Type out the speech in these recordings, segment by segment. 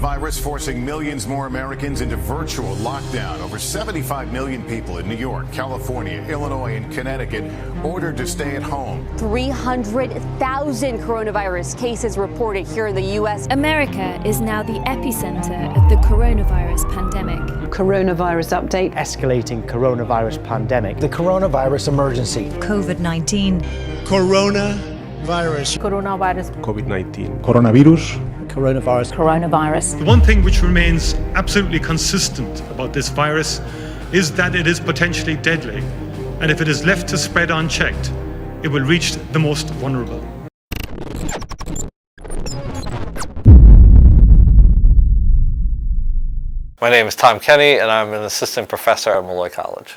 coronavirus forcing millions more Americans into virtual lockdown. Over 75 million people in New York, California, Illinois, and Connecticut ordered to stay at home. 300,000 coronavirus cases reported here in the U.S. America is now the epicenter of the coronavirus pandemic. Coronavirus update. Escalating coronavirus pandemic. The coronavirus emergency. COVID-19. Coronavirus. Coronavirus. COVID-19. Coronavirus. Coronavirus. Coronavirus. The one thing which remains absolutely consistent about this virus is that it is potentially deadly. And if it is left to spread unchecked, it will reach the most vulnerable. My name is Tom Kenny, and I'm an assistant professor at Malloy College.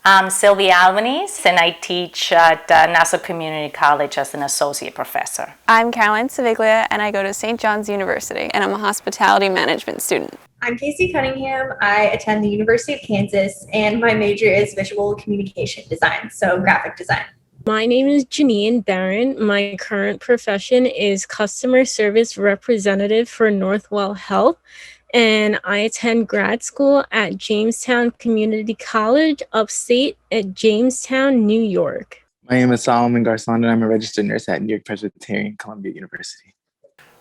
I'm Sylvia Albanese, and I teach at Nassau Community College as an associate professor. I'm Caroline Saviglia, and I go to St. John's University, and I'm a hospitality management student. I'm Casey Cunningham. I attend the University of Kansas, and my major is visual communication design, so graphic design. My name is Janine Barron. My current profession is customer service representative for Northwell Health, and I attend grad school at Jamestown Community College, upstate at Jamestown, New York. My name is Solomon Garson, and I'm a registered nurse at New York Presbyterian Columbia University.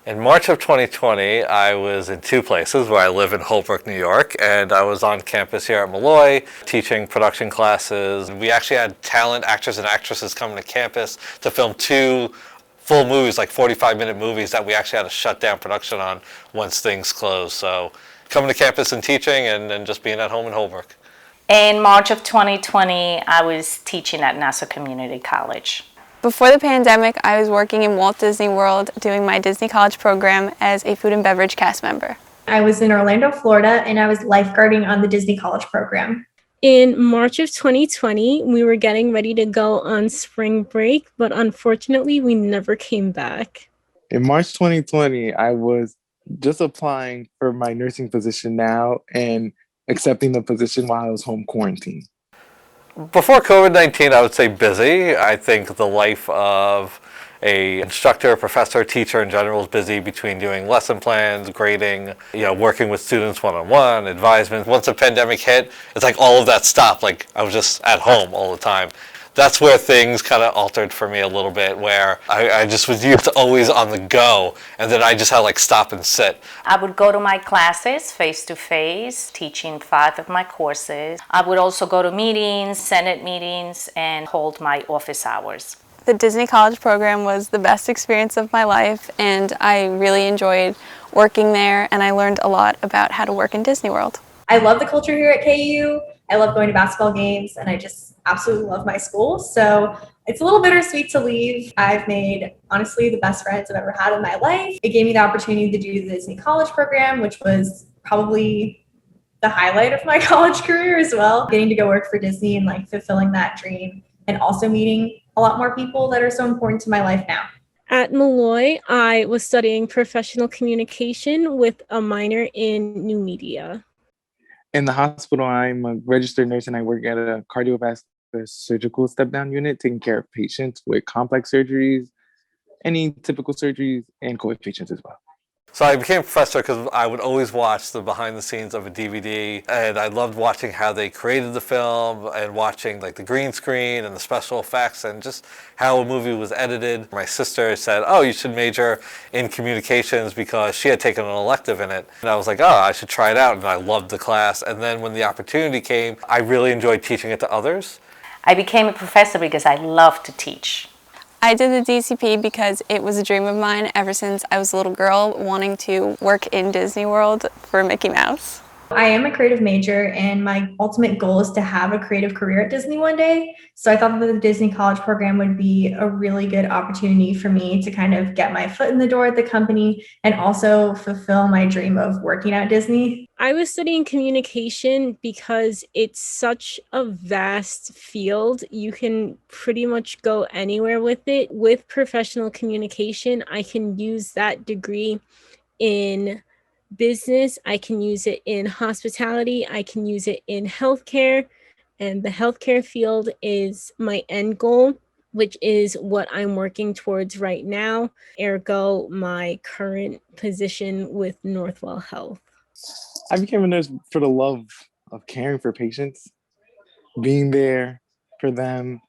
In March of 2020, I was in two places where I live in Holbrook, New York, and I was on campus here at Malloy teaching production classes. We actually had talent actors and actresses coming to campus to film two full movies, like 45-minute movies that we actually had to shut down production on once things closed. So coming to campus and teaching and just being at home in Holbrook. In March of 2020, I was teaching at Nassau Community College. Before the pandemic, I was working in Walt Disney World doing my Disney College program as a food and beverage cast member. I was in Orlando, Florida, and I was lifeguarding on the Disney College program. In March of 2020, we were getting ready to go on spring break, but unfortunately, we never came back. In March 2020, I was just applying for my nursing position now and accepting the position while I was home quarantined. Before COVID-19, I would say busy. I think the life of a instructor, professor, teacher in general is busy between doing lesson plans, grading, working with students one-on-one, advisement. Once the pandemic hit, it's like all of that stopped. Like I was just at home all the time. That's where things kind of altered for me a little bit, where I just was used to always on the go, and then I just had to stop and sit. I would go to my classes face-to-face, teaching 5 of my courses. I would also go to meetings, Senate meetings, and hold my office hours. The Disney College program was the best experience of my life, and I really enjoyed working there, and I learned a lot about how to work in Disney World. I love the culture here at KU. I love going to basketball games, and I just absolutely love my school. So it's a little bittersweet to leave. I've made, honestly, the best friends I've ever had in my life. It gave me the opportunity to do the Disney College program, which was probably the highlight of my college career as well. Getting to go work for Disney and fulfilling that dream, and also meeting a lot more people that are so important to my life now. At Malloy, I was studying professional communication with a minor in new media. In the hospital, I'm a registered nurse, and I work at a cardiovascular surgical step-down unit, taking care of patients with complex surgeries, any typical surgeries, and COVID patients as well. So I became a professor because I would always watch the behind the scenes of a DVD, and I loved watching how they created the film and watching the green screen and the special effects and just how a movie was edited. My sister said, "Oh, you should major in communications," because she had taken an elective in it. And I was like, "Oh, I should try it out," and I loved the class. And then when the opportunity came, I really enjoyed teaching it to others. I became a professor because I love to teach. I did the DCP because it was a dream of mine ever since I was a little girl, wanting to work in Disney World for Mickey Mouse. I am a creative major, and my ultimate goal is to have a creative career at Disney one day. So I thought that the Disney College program would be a really good opportunity for me to kind of get my foot in the door at the company and also fulfill my dream of working at Disney. I was studying communication because it's such a vast field. You can pretty much go anywhere with it. With professional communication, I can use that degree in business, I can use it in hospitality, I can use it in healthcare, and the healthcare field is my end goal. which is what I'm working towards right now, ergo my current position with Northwell Health. I became a nurse for the love of caring for patients, being there for them.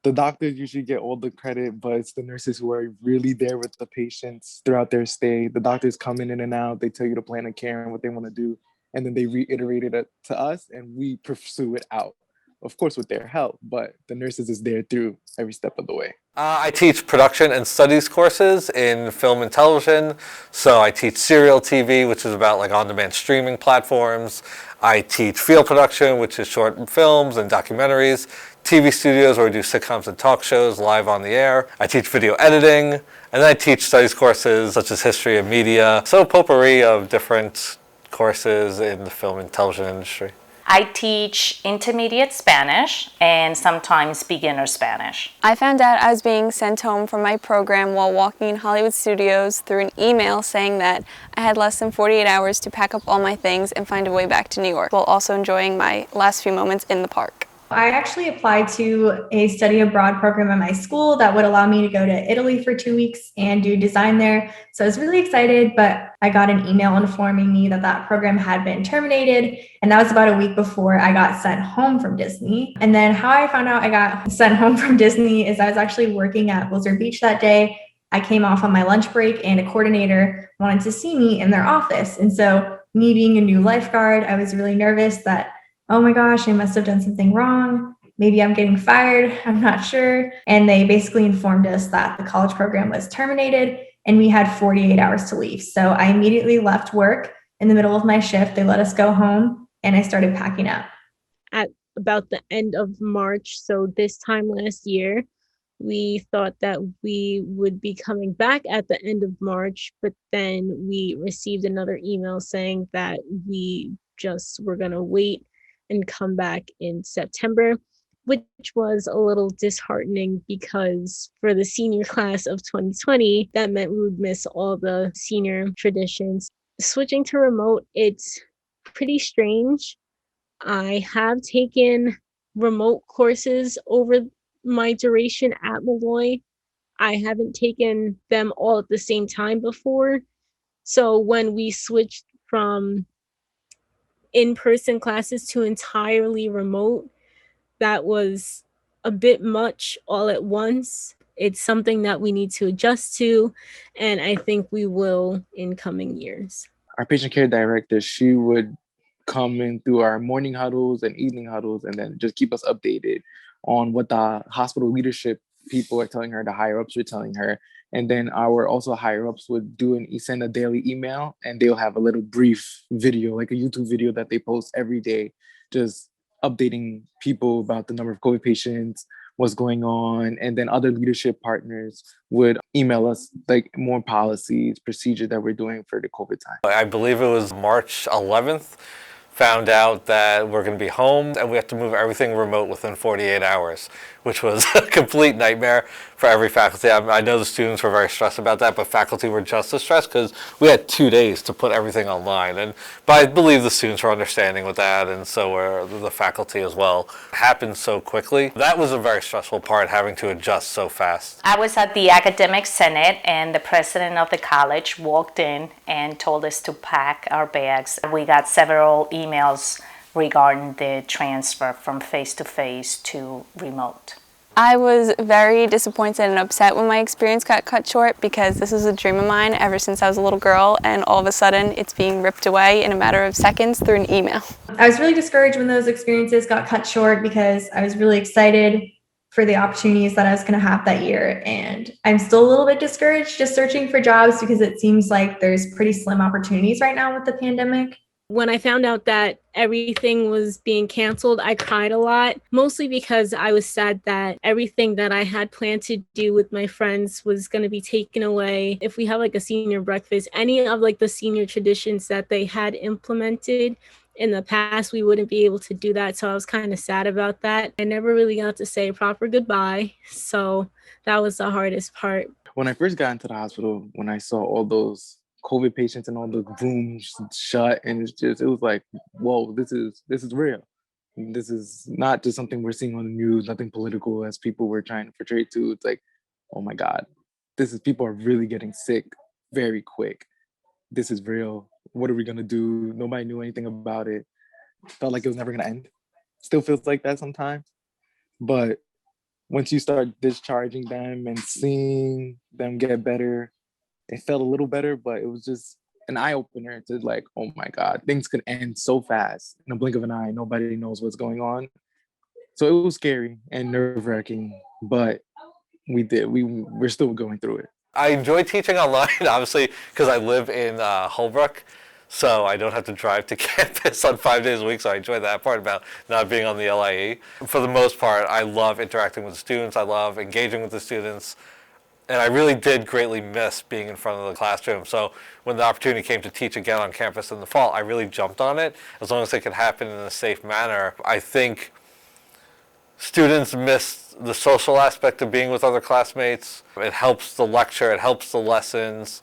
The doctors usually get all the credit, but it's the nurses who are really there with the patients throughout their stay. The doctors come in and out, they tell you the plan of care and what they want to do, and then they reiterate it to us, and we pursue it out. Of course, with their help, but the nurses is there through every step of the way. I teach production and studies courses in film and television. So I teach serial TV, which is about like on-demand streaming platforms. I teach field production, which is short films and documentaries. TV studios where we do sitcoms and talk shows live on the air. I teach video editing, and then I teach studies courses such as history and media. So a potpourri of different courses in the film and television industry. I teach intermediate Spanish and sometimes beginner Spanish. I found out I was being sent home from my program while walking in Hollywood studios through an email saying that I had less than 48 hours to pack up all my things and find a way back to New York, while also enjoying my last few moments in the park. I actually applied to a study abroad program at my school that would allow me to go to Italy for 2 weeks and do design there. So I was really excited, but I got an email informing me that that program had been terminated. And that was about a week before I got sent home from Disney. And then how I found out I got sent home from Disney is I was actually working at Blizzard Beach that day. I came off on my lunch break and a coordinator wanted to see me in their office. And so me being a new lifeguard, I was really nervous that, oh my gosh, I must have done something wrong. Maybe I'm getting fired. I'm not sure. And they basically informed us that the college program was terminated and we had 48 hours to leave. So I immediately left work in the middle of my shift. They let us go home and I started packing up. At about the end of March, so this time last year, we thought that we would be coming back at the end of March, but then we received another email saying that we just were going to wait and come back in September, which was a little disheartening because for the senior class of 2020, that meant we would miss all the senior traditions. Switching to remote, it's pretty strange. I have taken remote courses over my duration at Malloy. I haven't taken them all at the same time before. So when we switched from in-person classes to entirely remote, that was a bit much all at once. It's something that we need to adjust to, and I think we will in coming years. Our patient care director, she would come in through our morning huddles and evening huddles and then just keep us updated on what the hospital leadership people are telling her, the higher ups were telling her. And then our also higher ups would send a daily email and they'll have a little brief video, like a YouTube video that they post every day, just updating people about the number of COVID patients, what's going on. And then other leadership partners would email us like more policies, procedures that we're doing for the COVID time. I believe it was March 11th. Found out that we're going to be home and we have to move everything remote within 48 hours, which was a complete nightmare for every faculty. I know the students were very stressed about that, but faculty were just as stressed because we had 2 days to put everything online. But I believe the students were understanding with that, and so were the faculty as well. It happened so quickly. That was a very stressful part, having to adjust so fast. I was at the academic senate and the president of the college walked in and told us to pack our bags. We got several emails regarding the transfer from face-to-face to remote. I was very disappointed and upset when my experience got cut short because this was a dream of mine ever since I was a little girl, and all of a sudden it's being ripped away in a matter of seconds through an email. I was really discouraged when those experiences got cut short because I was really excited for the opportunities that I was going to have that year. And I'm still a little bit discouraged just searching for jobs because it seems like there's pretty slim opportunities right now with the pandemic. When I found out that everything was being canceled, I cried a lot, mostly because I was sad that everything that I had planned to do with my friends was going to be taken away. If we have like a senior breakfast, any of like the senior traditions that they had implemented in the past, we wouldn't be able to do that. So I was kind of sad about that. I never really got to say a proper goodbye. So that was the hardest part. When I first got into the hospital, when I saw all those COVID patients and all the rooms shut, and it was like, whoa, this is real. This is not just something we're seeing on the news, nothing political as people were trying to portray to. It's like, oh my God, people are really getting sick very quick. This is real. What are we gonna do? Nobody knew anything about it. Felt like it was never gonna end. Still feels like that sometimes. But once you start discharging them and seeing them get better, it felt a little better, but it was just an eye opener to like, oh my God, things could end so fast in a blink of an eye. Nobody knows what's going on. So it was scary and nerve wracking, but we're still going through it. I enjoy teaching online, obviously, because I live in Holbrook, so I don't have to drive to campus on 5 days a week, so I enjoy that part about not being on the LIE. For the most part, I love interacting with the students. I love engaging with the students. And I really did greatly miss being in front of the classroom. So when the opportunity came to teach again on campus in the fall, I really jumped on it. As long as it could happen in a safe manner. I think students miss the social aspect of being with other classmates. It helps the lecture, it helps the lessons.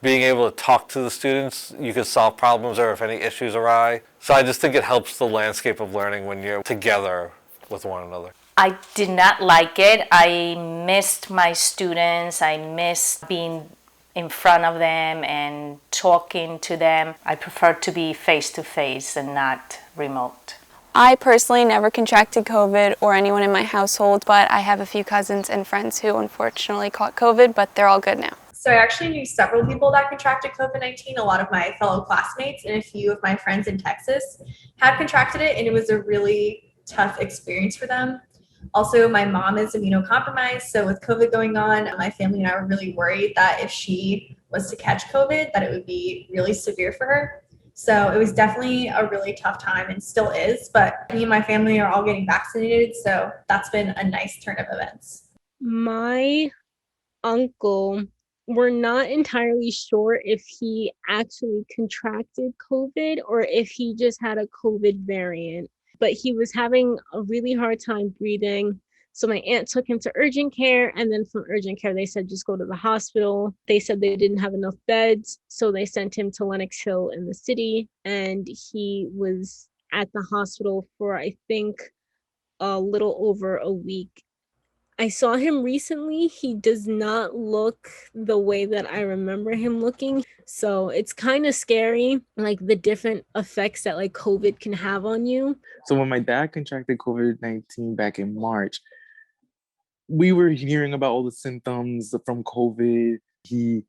Being able to talk to the students, you can solve problems or if any issues arise. So I just think it helps the landscape of learning when you're together with one another. I did not like it. I missed my students. I missed being in front of them and talking to them. I prefer to be face-to-face and not remote. I personally never contracted COVID or anyone in my household, but I have a few cousins and friends who unfortunately caught COVID, but they're all good now. So I actually knew several people that contracted COVID-19. A lot of my fellow classmates and a few of my friends in Texas had contracted it, and it was a really tough experience for them. Also, my mom is immunocompromised, so with COVID going on, my family and I were really worried that if she was to catch COVID, that it would be really severe for her. So it was definitely a really tough time and still is, but me and my family are all getting vaccinated, so that's been a nice turn of events. My uncle, we're not entirely sure if he actually contracted COVID or if he just had a COVID variant, but he was having a really hard time breathing. So my aunt took him to urgent care, and then from urgent care, they said, just go to the hospital. They said they didn't have enough beds, so they sent him to Lenox Hill in the city, and he was at the hospital for, I think, a little over a week. I saw him recently. He does not look the way that I remember him looking. So it's kind of scary, like the different effects that like COVID can have on you. So when my dad contracted COVID-19 back in March, we were hearing about all the symptoms from COVID. He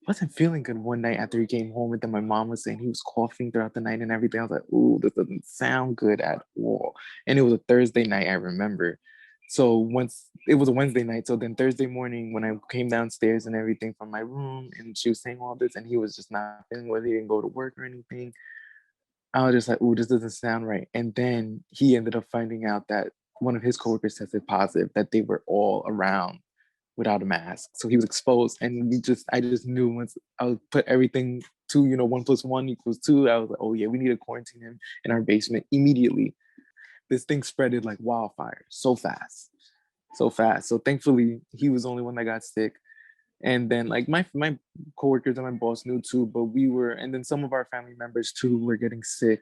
wasn't feeling good one night after he came home, and then my mom was saying he was coughing throughout the night and everything. I was like, ooh, this doesn't sound good at all. And it was a Thursday night, I remember. So once it was a Wednesday night, so then Thursday morning when I came downstairs and everything from my room, and she was saying all this, and he was just not feeling well, he didn't go to work or anything. I was just like, ooh, this doesn't sound right. And then he ended up finding out that one of his coworkers tested positive, that they were all around without a mask. So he was exposed, and I just knew once I would put everything to, 1 + 1 = 2, I was like, oh yeah, we need to quarantine him in our basement immediately. This thing spreaded like wildfire so fast. So thankfully he was the only one that got sick. And then like my coworkers and my boss knew too, but and then some of our family members too were getting sick.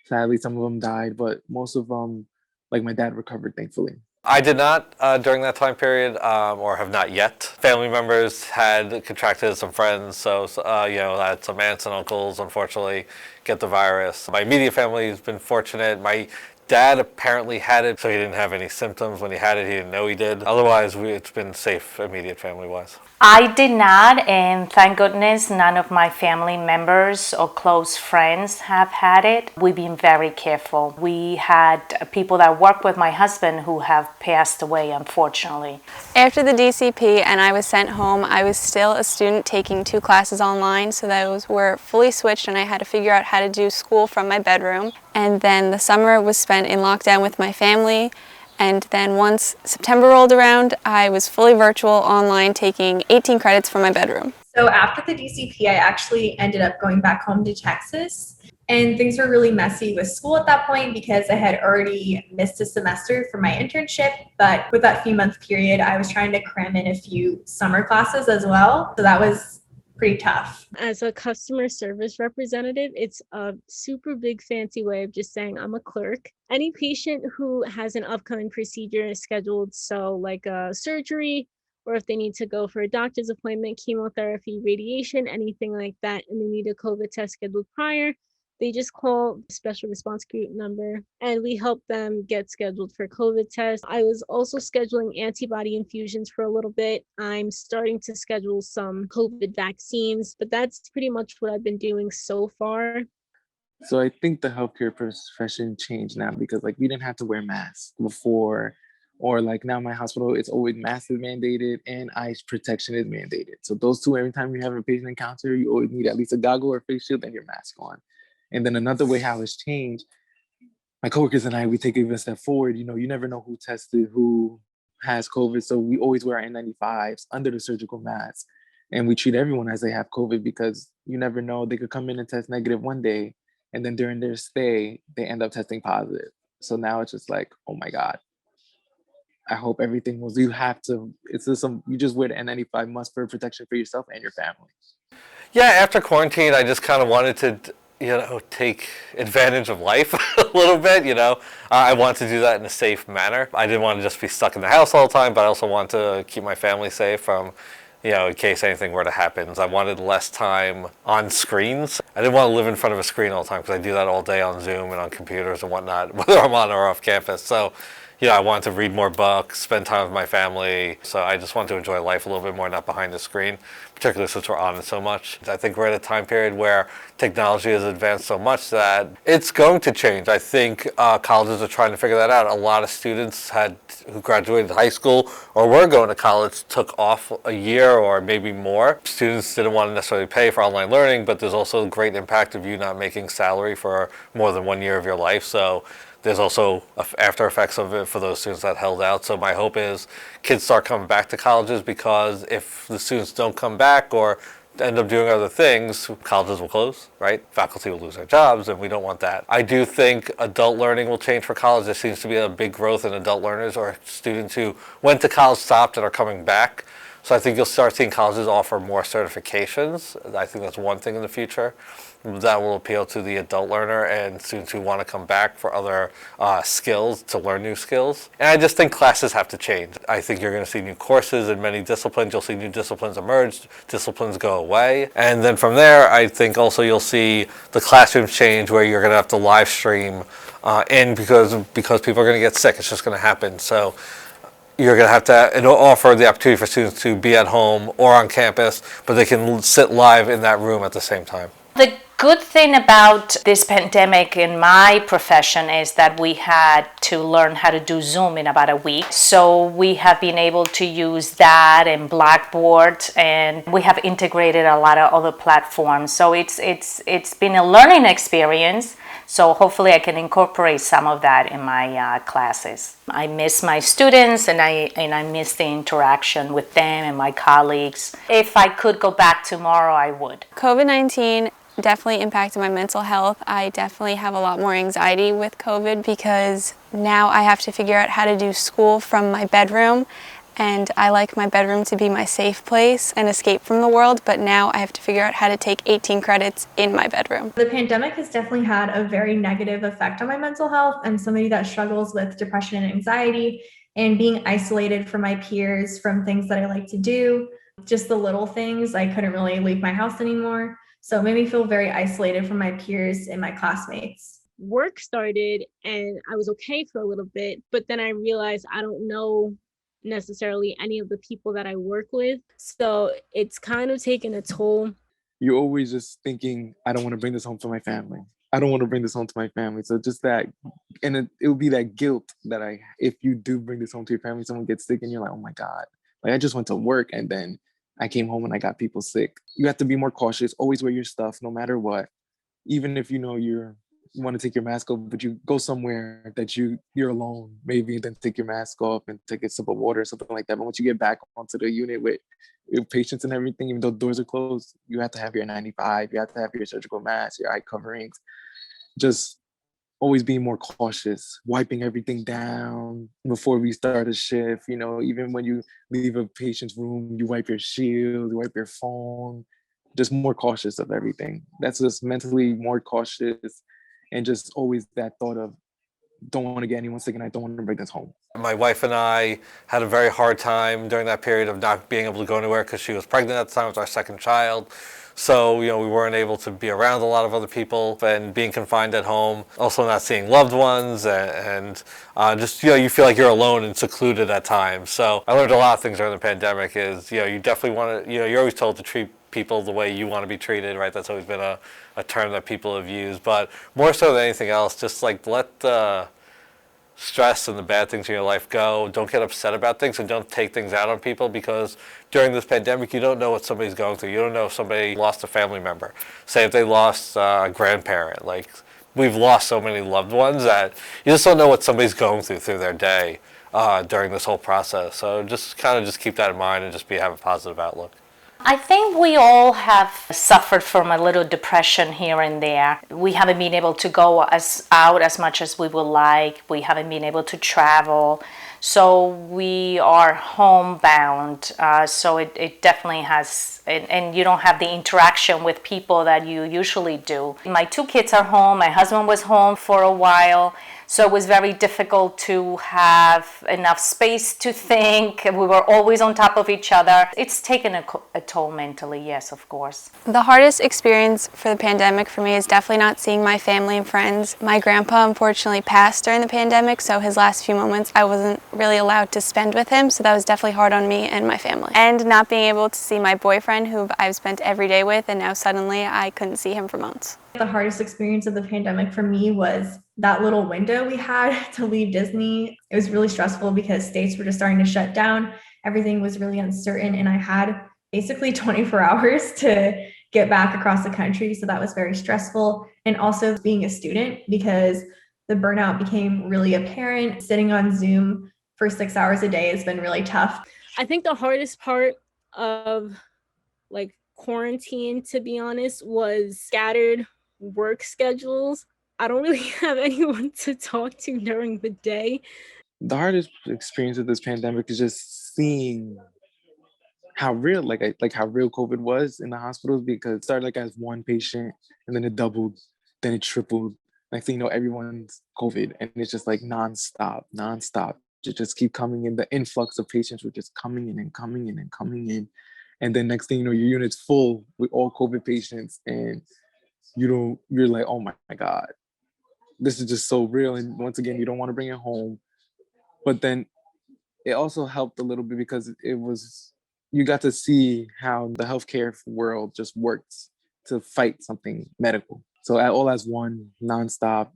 Sadly, some of them died, but most of them, like my dad, recovered, thankfully. I did not during that time period, or have not yet. Family members had contracted, some friends, so I had some aunts and uncles, unfortunately, get the virus. My immediate family has been fortunate. My dad apparently had it, so he didn't have any symptoms. When he had it, he didn't know he did. Otherwise, it's been safe, immediate family-wise. I did not, and thank goodness none of my family members or close friends have had it. We've been very careful. We had people that work with my husband who have passed away, unfortunately. After the DCP and I was sent home, I was still a student taking 2 classes online, so those were fully switched, and I had to figure out how to do school from my bedroom. And then the summer was spent in lockdown with my family. And then once September rolled around, I was fully virtual online taking 18 credits from my bedroom. So after the DCP, I actually ended up going back home to Texas. And things were really messy with school at that point because I had already missed a semester for my internship. But with that few month period, I was trying to cram in a few summer classes as well. So that was pretty tough. As a customer service representative, it's a super big fancy way of just saying I'm a clerk. Any patient who has an upcoming procedure scheduled, so like a surgery, or if they need to go for a doctor's appointment, chemotherapy, radiation, anything like that, and they need a COVID test scheduled prior, they just call special response group number and we help them get scheduled for COVID tests. I was also scheduling antibody infusions for a little bit. I'm starting to schedule some COVID vaccines, but that's pretty much what I've been doing so far. So I think the healthcare profession changed now because like we didn't have to wear masks before, or like now my hospital, it's always mask is mandated and eye protection is mandated. So those two, every time you have a patient encounter, you always need at least a goggle or face shield and your mask on. And then another way how it's changed, my coworkers and I, we take even a step forward. You know, you never know who tested, who has COVID. So we always wear our N95s under the surgical mask. And we treat everyone as they have COVID because you never know. They could come in and test negative one day, and then during their stay, they end up testing positive. So now it's just like, oh my God. I hope everything was, you have to, it's just you just wear the N95 must for protection for yourself and your family. Yeah, after quarantine, I just kind of wanted to, take advantage of life a little bit, I wanted to do that in a safe manner. I didn't want to just be stuck in the house all the time, but I also want to keep my family safe from, in case anything were to happen. I wanted less time on screens. I didn't want to live in front of a screen all the time because I do that all day on Zoom and on computers and whatnot, whether I'm on or off campus. So, I wanted to read more books, spend time with my family. So I just wanted to enjoy life a little bit more, not behind the screen, particularly since we're on it so much. I think we're at a time period where technology has advanced so much that it's going to change. I think colleges are trying to figure that out. A lot of students who graduated high school or were going to college took off a year or maybe more. Students didn't want to necessarily pay for online learning, but there's also a great impact of you not making salary for more than 1 year of your life. So there's also after effects of it for those students that held out. So my hope is kids start coming back to colleges, because if the students don't come back or end up doing other things, colleges will close, right? Faculty will lose their jobs, and we don't want that. I do think adult learning will change for college. There seems to be a big growth in adult learners or students who went to college, stopped, and are coming back. So I think you'll start seeing colleges offer more certifications. I think that's one thing in the future that will appeal to the adult learner and students who want to come back for other skills, to learn new skills. And I just think classes have to change. I think you're going to see new courses in many disciplines. You'll see new disciplines emerge, disciplines go away. And then from there, I think also you'll see the classrooms change, where you're going to have to live stream because people are going to get sick. It's just going to happen. So you're going to have to offer the opportunity for students to be at home or on campus, but they can sit live in that room at the same time. The good thing about this pandemic in my profession is that we had to learn how to do Zoom in about a week. So we have been able to use that and Blackboard, and we have integrated a lot of other platforms. So it's been a learning experience. So hopefully I can incorporate some of that in my classes. I miss my students, and I miss the interaction with them and my colleagues. If I could go back tomorrow, I would. COVID-19 definitely impacted my mental health. I definitely have a lot more anxiety with COVID because now I have to figure out how to do school from my bedroom, and I like my bedroom to be my safe place and escape from the world, but now I have to figure out how to take 18 credits in my bedroom. The pandemic has definitely had a very negative effect on my mental health. I'm somebody that struggles with depression and anxiety, and being isolated from my peers from things that I like to do, just the little things. I couldn't really leave my house anymore. So it made me feel very isolated from my peers and my classmates. Work started and I was okay for a little bit, but then I realized I don't know necessarily any of the people that I work with. So it's kind of taken a toll. You're always just thinking, I don't want to bring this home to my family. I don't want to bring this home to my family. So just that, and it will be that guilt that if you do bring this home to your family, someone gets sick and you're like, oh my God, like I just went to work and then I came home and I got people sick. You have to be more cautious, always wear your stuff no matter what. Even if you want to take your mask off, but you go somewhere that you're alone, maybe then take your mask off and take a sip of water or something like that. But once you get back onto the unit with patients and everything, even though doors are closed, you have to have your 95, you have to have your surgical mask, your eye coverings. Just always being more cautious, wiping everything down before we start a shift. Even when you leave a patient's room, you wipe your shield, you wipe your phone. just more cautious of everything. That's just mentally more cautious, and just always that thought of don't want to get anyone sick and I don't want to bring this home. My wife and I had a very hard time during that period of not being able to go anywhere because she was pregnant at the time with our second child. So, we weren't able to be around a lot of other people and being confined at home, also not seeing loved ones and just, you feel like you're alone and secluded at times. So I learned a lot of things during the pandemic is, you definitely want to, you're always told to treat people the way you want to be treated, right? That's always been a term that people have used. But more so than anything else, just like let the stress and the bad things in your life go. Don't get upset about things and don't take things out on people, because during this pandemic you don't know what somebody's going through. You don't know if somebody lost a family member. Say if they lost a grandparent. Like, we've lost so many loved ones that you just don't know what somebody's going through their day during this whole process. So just keep that in mind and just have a positive outlook. I think we all have suffered from a little depression here and there. We haven't been able to go out as much as we would like. We haven't been able to travel. So we are homebound. So it definitely has, and you don't have the interaction with people that you usually do. My 2 kids are home. My husband was home for a while. So it was very difficult to have enough space to think. We were always on top of each other. It's taken a toll mentally, yes, of course. The hardest experience for the pandemic for me is definitely not seeing my family and friends. My grandpa unfortunately passed during the pandemic, so his last few moments I wasn't really allowed to spend with him, so that was definitely hard on me and my family. And not being able to see my boyfriend, who I've spent every day with, and now suddenly I couldn't see him for months. The hardest experience of the pandemic for me was that little window we had to leave Disney. It was really stressful because states were just starting to shut down. Everything was really uncertain, and I had basically 24 hours to get back across the country. So that was very stressful. And also being a student, because the burnout became really apparent. Sitting on Zoom for 6 hours a day has been really tough. I think the hardest part of quarantine, to be honest, was scattered work schedules. I don't really have anyone to talk to during the day. The hardest experience of this pandemic is just seeing how real, how real COVID was in the hospitals, because it started as one patient and then it doubled, then it tripled. Next thing you know, everyone's COVID, and it's just nonstop. To just keep coming in. The influx of patients were just coming in and coming in and coming in. And then next thing you know, your unit's full with all COVID patients, and you're like, oh my God, this is just so real. And once again, you don't want to bring it home. But then it also helped a little bit because you got to see how the healthcare world just works to fight something medical. So all as one, nonstop,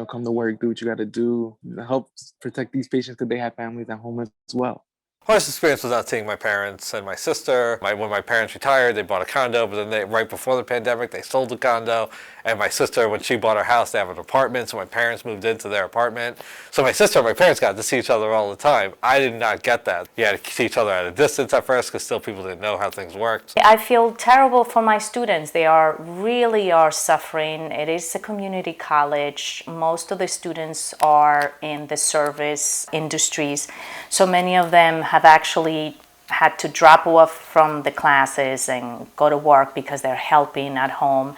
come to work, do what you got to do, help protect these patients because they have families at home as well. Hardest experience was not seeing my parents and my sister. When my parents retired, they bought a condo, but then right before the pandemic, they sold the condo. And my sister, when she bought her house, they have an apartment, so my parents moved into their apartment. So my sister and my parents got to see each other all the time. I did not get that. You had to see each other at a distance at first because still people didn't know how things worked. I feel terrible for my students. They really are suffering. It is a community college. Most of the students are in the service industries. So many of them have actually had to drop off from the classes and go to work because they're helping at home.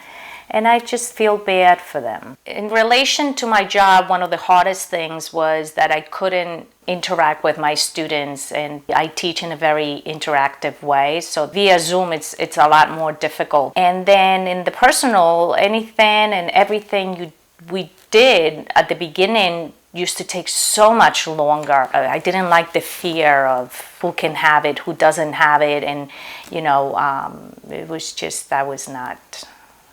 And I just feel bad for them. In relation to my job, one of the hardest things was that I couldn't interact with my students, and I teach in a very interactive way. So via Zoom, it's a lot more difficult. And then in the personal, anything and everything we did at the beginning used to take so much longer. I didn't like the fear of who can have it, who doesn't have it, and it was just, that was not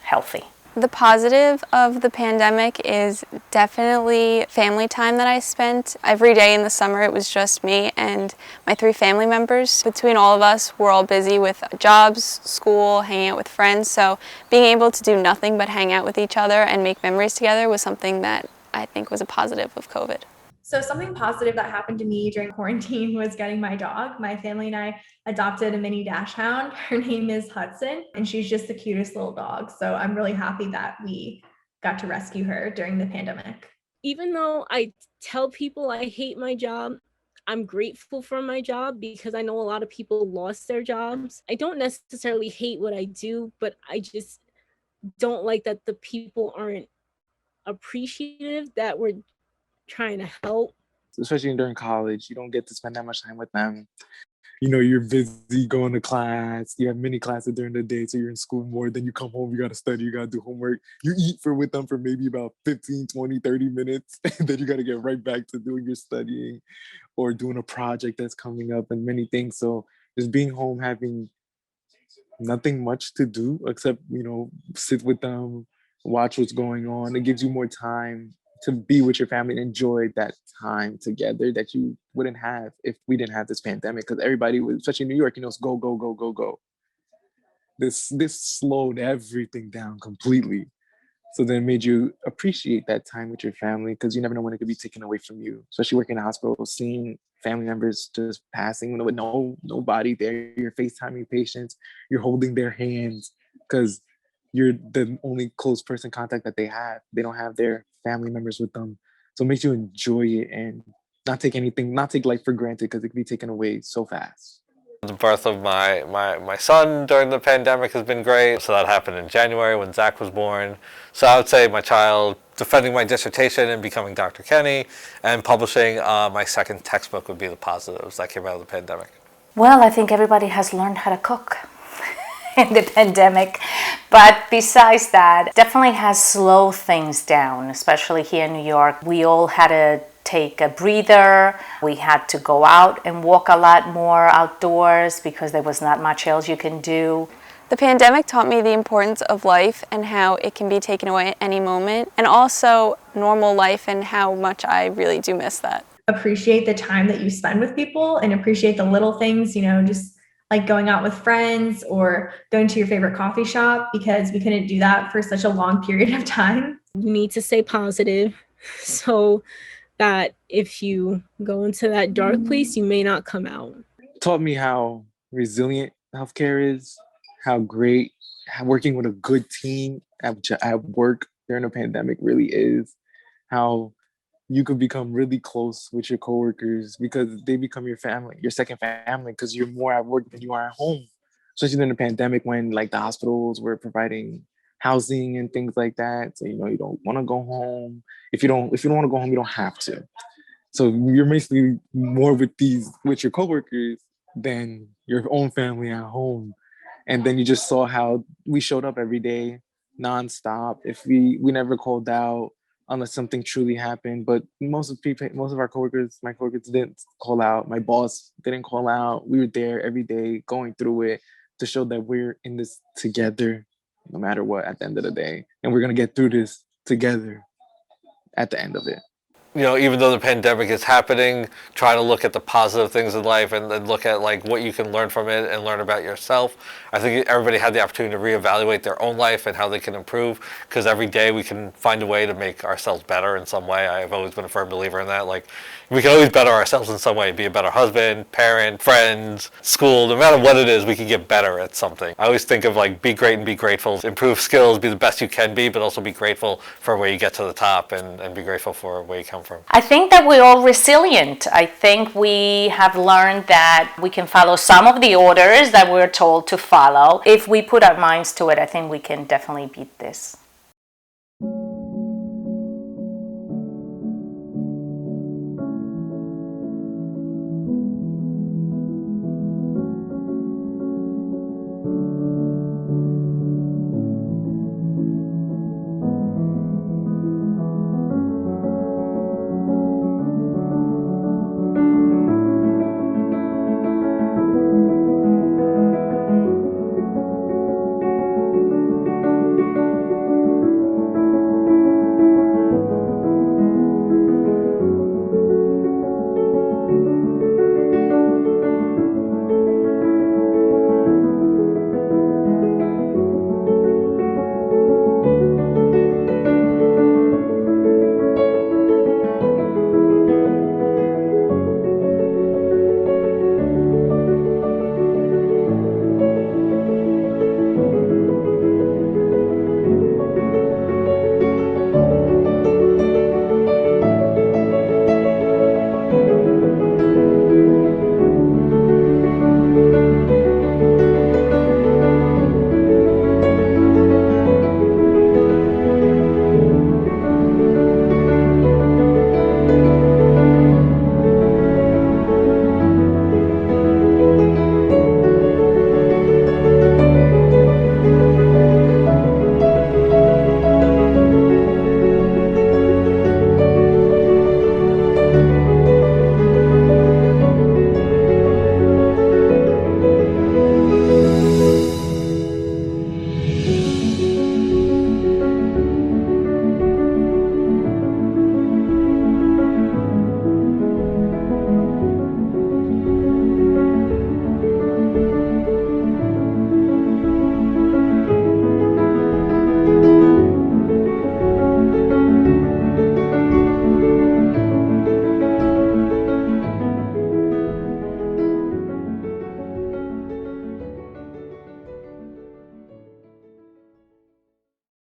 healthy. The positive of the pandemic is definitely family time that I spent. Every day in the summer it was just me and my 3 family members. Between all of us, we're all busy with jobs, school, hanging out with friends, so being able to do nothing but hang out with each other and make memories together was something that I think was a positive of COVID. So something positive that happened to me during quarantine was getting my dog. My family and I adopted a mini dachshund. Her name is Hudson, and she's just the cutest little dog. So I'm really happy that we got to rescue her during the pandemic. Even though I tell people I hate my job, I'm grateful for my job because I know a lot of people lost their jobs. I don't necessarily hate what I do, but I just don't like that the people aren't appreciative that we're trying to help. Especially during college, you don't get to spend that much time with them. You know, you're busy going to class, you have many classes during the day, so you're in school more, then you come home, you got to study, you got to do homework, you eat with them for maybe about 15, 20, 30 minutes, and then you got to get right back to doing your studying or doing a project that's coming up and many things. So just being home, having nothing much to do except, you know, sit with them, watch what's going on. It gives you more time to be with your family and enjoy that time together that you wouldn't have if we didn't have this pandemic. Because everybody was, especially in New York, you know, it's go, go, go, go, go. This slowed everything down completely. So then it made you appreciate that time with your family because you never know when it could be taken away from you. Especially working in a hospital, seeing family members just passing with nobody there. You're FaceTiming patients, you're holding their hands because you're the only close person contact that they have. They don't have their family members with them. So it makes you enjoy it and not take life for granted because it can be taken away so fast. The birth of my son during the pandemic has been great. So that happened in January when Zach was born. So I would say my child defending my dissertation and becoming Dr. Kenny and publishing my second textbook would be the positives that came out of the pandemic. Well, I think everybody has learned how to cook in the pandemic. But besides that, definitely has slowed things down, especially here in New York. We all had to take a breather. We had to go out and walk a lot more outdoors because there was not much else you can do. The pandemic taught me the importance of life and how it can be taken away at any moment, and also normal life and how much I really do miss that. Appreciate the time that you spend with people and appreciate the little things, you know, just like going out with friends or going to your favorite coffee shop, because we couldn't do that for such a long period of time. You need to stay positive so that if you go into that dark place, you may not come out. Taught me how resilient healthcare is, how great working with a good team at work during a pandemic really is, how you could become really close with your coworkers because they become your family, your second family, because you're more at work than you are at home. Especially during the pandemic when like the hospitals were providing housing and things like that. So, you know, you don't want to go home. If you don't want to go home, you don't have to. So you're basically more with your coworkers than your own family at home. And then you just saw how we showed up every day, nonstop. If we never called out unless something truly happened. But most of our coworkers, my coworkers didn't call out. My boss didn't call out. We were there every day going through it to show that we're in this together, no matter what, at the end of the day. And we're going to get through this together at the end of it. You know, even though the pandemic is happening, try to look at the positive things in life and look at like what you can learn from it and learn about yourself. I think everybody had the opportunity to reevaluate their own life and how they can improve, because every day we can find a way to make ourselves better in some way. I've always been a firm believer in that. Like, we can always better ourselves in some way, be a better husband, parent, friends, school, no matter what it is, we can get better at something. I always think of like, be great and be grateful, improve skills, be the best you can be, but also be grateful for where you get to the top and be grateful for where you come from. I think that we're all resilient. I think we have learned that we can follow some of the orders that we're told to follow. If we put our minds to it, I think we can definitely beat this.